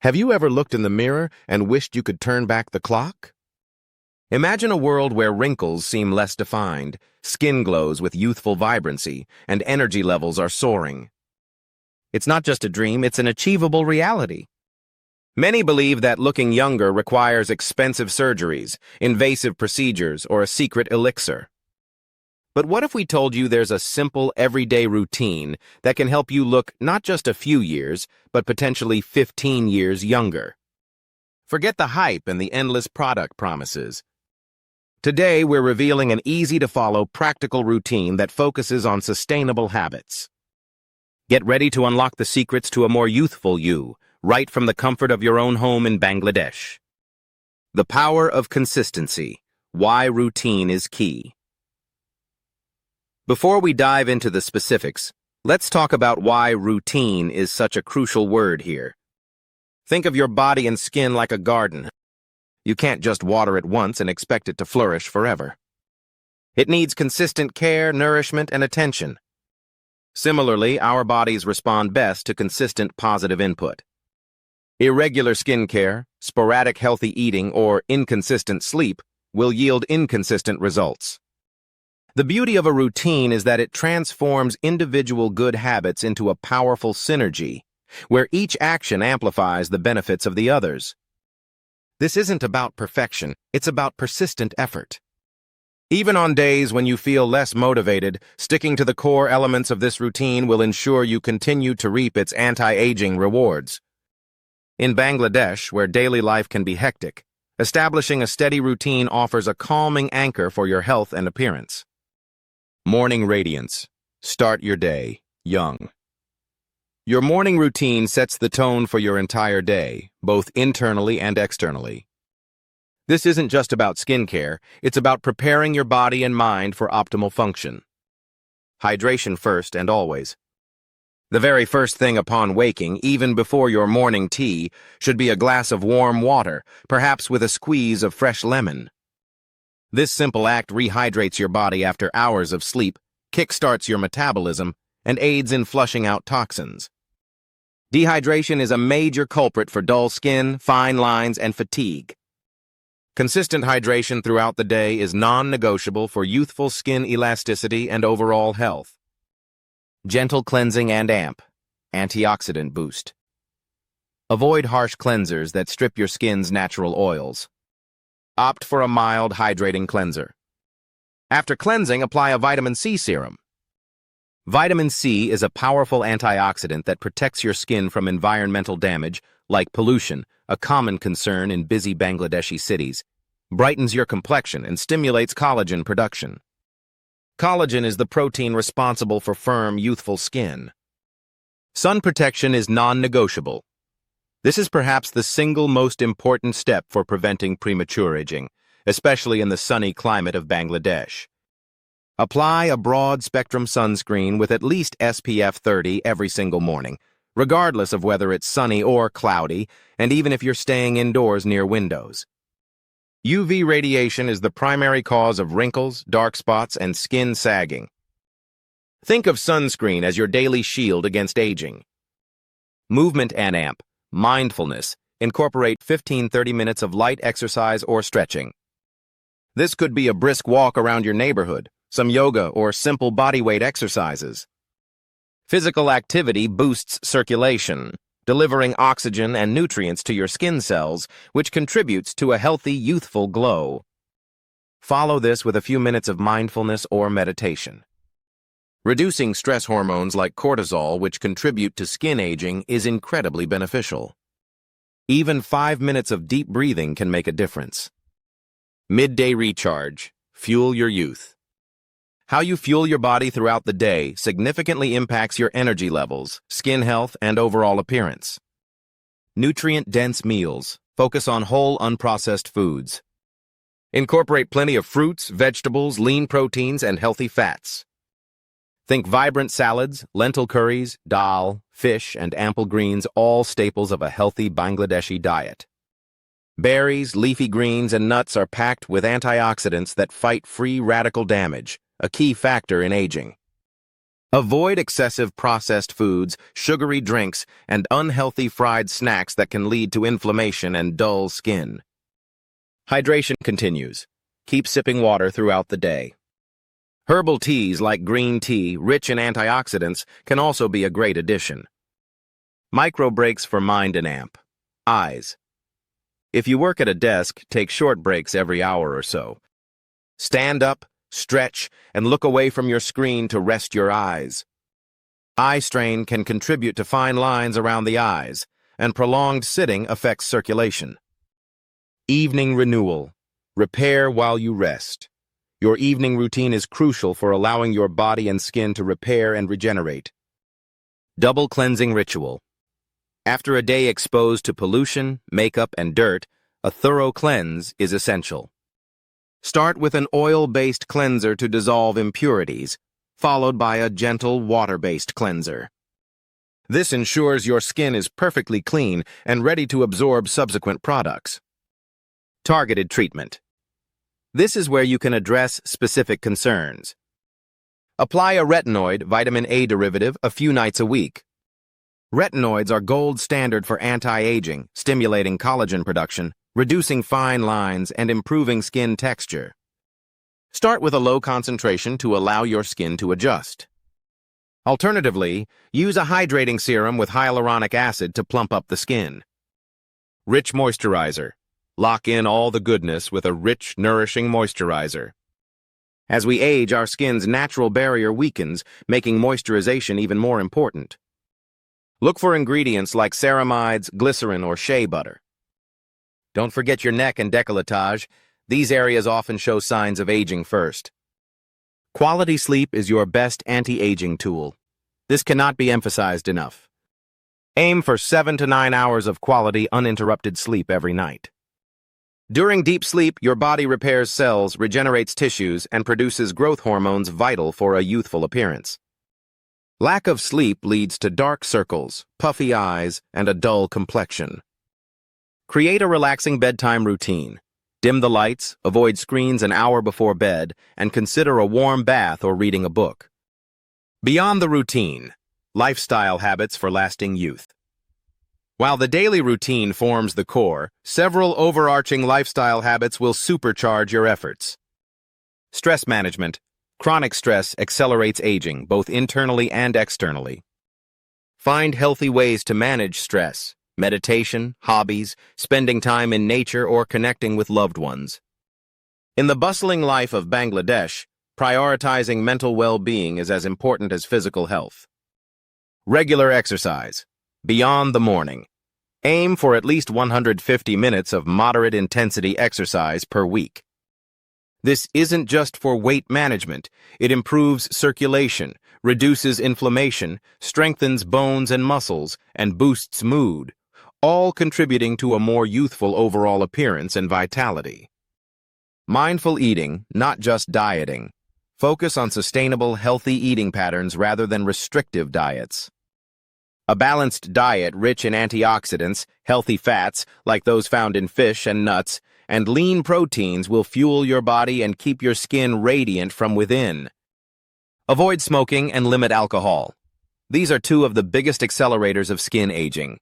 Have you ever looked in the mirror and wished you could turn back the clock? Imagine a world where wrinkles seem less defined, skin glows with youthful vibrancy, and energy levels are soaring. It's not just a dream, it's an achievable reality. Many believe that looking younger requires expensive surgeries, invasive procedures, or a secret elixir. But what if we told you there's a simple, everyday routine that can help you look not just a few years, but potentially 15 years younger? Forget the hype and the endless product promises. Today, we're revealing an easy-to-follow, practical routine that focuses on sustainable habits. Get ready to unlock the secrets to a more youthful you, right from the comfort of your own home in Bangladesh. The power of consistency. Why routine is key. Before we dive into the specifics, let's talk about why routine is such a crucial word here. Think of your body and skin like a garden. You can't just water it once and expect it to flourish forever. It needs consistent care, nourishment, and attention. Similarly, our bodies respond best to consistent positive input. Irregular skin care, sporadic healthy eating, or inconsistent sleep will yield inconsistent results. The beauty of a routine is that it transforms individual good habits into a powerful synergy, where each action amplifies the benefits of the others. This isn't about perfection, it's about persistent effort. Even on days when you feel less motivated, sticking to the core elements of this routine will ensure you continue to reap its anti-aging rewards. In Bangladesh, where daily life can be hectic, establishing a steady routine offers a calming anchor for your health and appearance. Morning radiance. Start your day young. Your morning routine sets the tone for your entire day, both internally and externally. This isn't just about skincare, it's about preparing your body and mind for optimal function. Hydration first and always. The very first thing upon waking, even before your morning tea, should be a glass of warm water, perhaps with a squeeze of fresh lemon. This simple act rehydrates your body after hours of sleep, kickstarts your metabolism, and aids in flushing out toxins. Dehydration is a major culprit for dull skin, fine lines, and fatigue. Consistent hydration throughout the day is non-negotiable for youthful skin elasticity and overall health. Gentle cleansing and antioxidant boost. Avoid harsh cleansers that strip your skin's natural oils. Opt for a mild, hydrating cleanser. After cleansing, apply a vitamin C serum. Vitamin C is a powerful antioxidant that protects your skin from environmental damage, like pollution, a common concern in busy Bangladeshi cities, brightens your complexion and stimulates collagen production. Collagen is the protein responsible for firm, youthful skin. Sun protection is non-negotiable. This is perhaps the single most important step for preventing premature aging, especially in the sunny climate of Bangladesh. Apply a broad-spectrum sunscreen with at least SPF 30 every single morning, regardless of whether it's sunny or cloudy, and even if you're staying indoors near windows. UV radiation is the primary cause of wrinkles, dark spots, and skin sagging. Think of sunscreen as your daily shield against aging. Movement and mindfulness. Incorporate 15-30 minutes of light exercise or stretching. This could be a brisk walk around your neighborhood, some yoga, or simple bodyweight exercises. Physical activity boosts circulation, delivering oxygen and nutrients to your skin cells, which contributes to a healthy, youthful glow. Follow this with a few minutes of mindfulness or meditation. Reducing stress hormones like cortisol, which contribute to skin aging, is incredibly beneficial. Even 5 minutes of deep breathing can make a difference. Midday recharge. Fuel your youth. How you fuel your body throughout the day significantly impacts your energy levels, skin health, and overall appearance. Nutrient-dense meals. Focus on whole, unprocessed foods. Incorporate plenty of fruits, vegetables, lean proteins, and healthy fats. Think vibrant salads, lentil curries, dal, fish, and ample greens, all staples of a healthy Bangladeshi diet. Berries, leafy greens, and nuts are packed with antioxidants that fight free radical damage, a key factor in aging. Avoid excessive processed foods, sugary drinks, and unhealthy fried snacks that can lead to inflammation and dull skin. Hydration continues. Keep sipping water throughout the day. Herbal teas like green tea, rich in antioxidants, can also be a great addition. Micro breaks for mind and eyes. If you work at a desk, take short breaks every hour or so. Stand up, stretch, and look away from your screen to rest your eyes. Eye strain can contribute to fine lines around the eyes, and prolonged sitting affects circulation. Evening renewal. Repair while you rest. Your evening routine is crucial for allowing your body and skin to repair and regenerate. Double cleansing ritual. After a day exposed to pollution, makeup, and dirt, a thorough cleanse is essential. Start with an oil-based cleanser to dissolve impurities, followed by a gentle water-based cleanser. This ensures your skin is perfectly clean and ready to absorb subsequent products. Targeted treatment. This is where you can address specific concerns. Apply a retinoid, vitamin A derivative, a few nights a week. Retinoids are gold standard for anti-aging, stimulating collagen production, reducing fine lines, and improving skin texture. Start with a low concentration to allow your skin to adjust. Alternatively, use a hydrating serum with hyaluronic acid to plump up the skin. Rich moisturizer. Lock in all the goodness with a rich, nourishing moisturizer. As we age, our skin's natural barrier weakens, making moisturization even more important. Look for ingredients like ceramides, glycerin, or shea butter. Don't forget your neck and décolletage. These areas often show signs of aging first. Quality sleep is your best anti-aging tool. This cannot be emphasized enough. Aim for 7 to 9 hours of quality, uninterrupted sleep every night. During deep sleep, your body repairs cells, regenerates tissues, and produces growth hormones vital for a youthful appearance. Lack of sleep leads to dark circles, puffy eyes, and a dull complexion. Create a relaxing bedtime routine. Dim the lights, avoid screens an hour before bed, and consider a warm bath or reading a book. Beyond the routine, lifestyle habits for lasting youth. While the daily routine forms the core, several overarching lifestyle habits will supercharge your efforts. Stress management. Chronic stress accelerates aging, both internally and externally. Find healthy ways to manage stress. Meditation, hobbies, spending time in nature, or connecting with loved ones. In the bustling life of Bangladesh, prioritizing mental well-being is as important as physical health. Regular exercise. Beyond the morning. Aim for at least 150 minutes of moderate intensity exercise per week. This isn't just for weight management. It improves circulation, reduces inflammation, strengthens bones and muscles, and boosts mood, all contributing to a more youthful overall appearance and vitality. Mindful eating, not just dieting. Focus on sustainable, healthy eating patterns rather than restrictive diets. A balanced diet rich in antioxidants, healthy fats, like those found in fish and nuts, and lean proteins will fuel your body and keep your skin radiant from within. Avoid smoking and limit alcohol. These are two of the biggest accelerators of skin aging.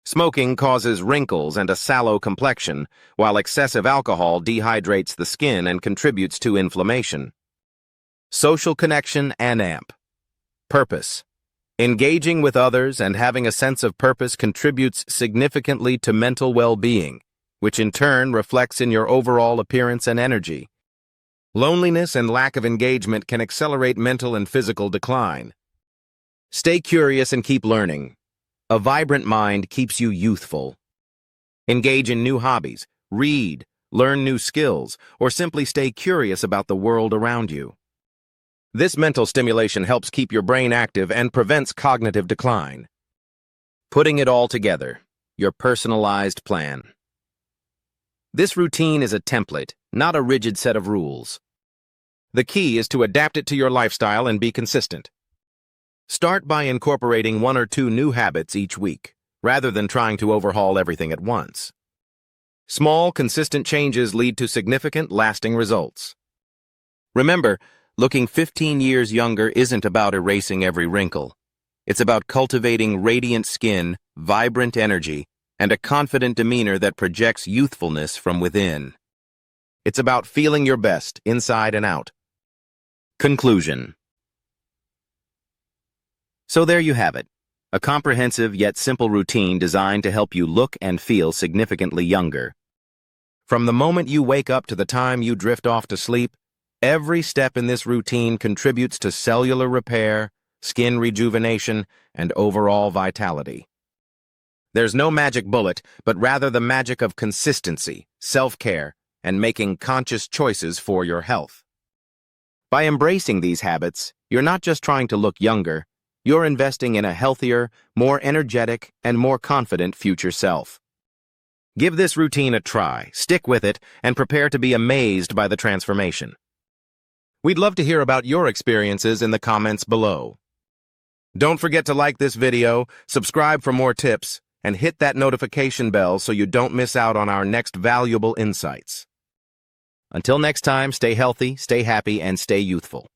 Smoking causes wrinkles and a sallow complexion, while excessive alcohol dehydrates the skin and contributes to inflammation. Social connection and purpose. Engaging with others and having a sense of purpose contributes significantly to mental well-being, which in turn reflects in your overall appearance and energy. Loneliness and lack of engagement can accelerate mental and physical decline. Stay curious and keep learning. A vibrant mind keeps you youthful. Engage in new hobbies, read, learn new skills, or simply stay curious about the world around you. This mental stimulation helps keep your brain active and prevents cognitive decline. Putting it all together, your personalized plan. This routine is a template, not a rigid set of rules. The key is to adapt it to your lifestyle and be consistent. Start by incorporating 1 or 2 new habits each week, rather than trying to overhaul everything at once. Small, consistent changes lead to significant, lasting results. Remember, looking 15 years younger isn't about erasing every wrinkle. It's about cultivating radiant skin, vibrant energy, and a confident demeanor that projects youthfulness from within. It's about feeling your best, inside and out. Conclusion. So there you have it, a comprehensive yet simple routine designed to help you look and feel significantly younger. From the moment you wake up to the time you drift off to sleep, every step in this routine contributes to cellular repair, skin rejuvenation, and overall vitality. There's no magic bullet, but rather the magic of consistency, self-care, and making conscious choices for your health. By embracing these habits, you're not just trying to look younger, you're investing in a healthier, more energetic, and more confident future self. Give this routine a try, stick with it, and prepare to be amazed by the transformation. We'd love to hear about your experiences in the comments below. Don't forget to like this video, subscribe for more tips, and hit that notification bell so you don't miss out on our next valuable insights. Until next time, stay healthy, stay happy, and stay youthful.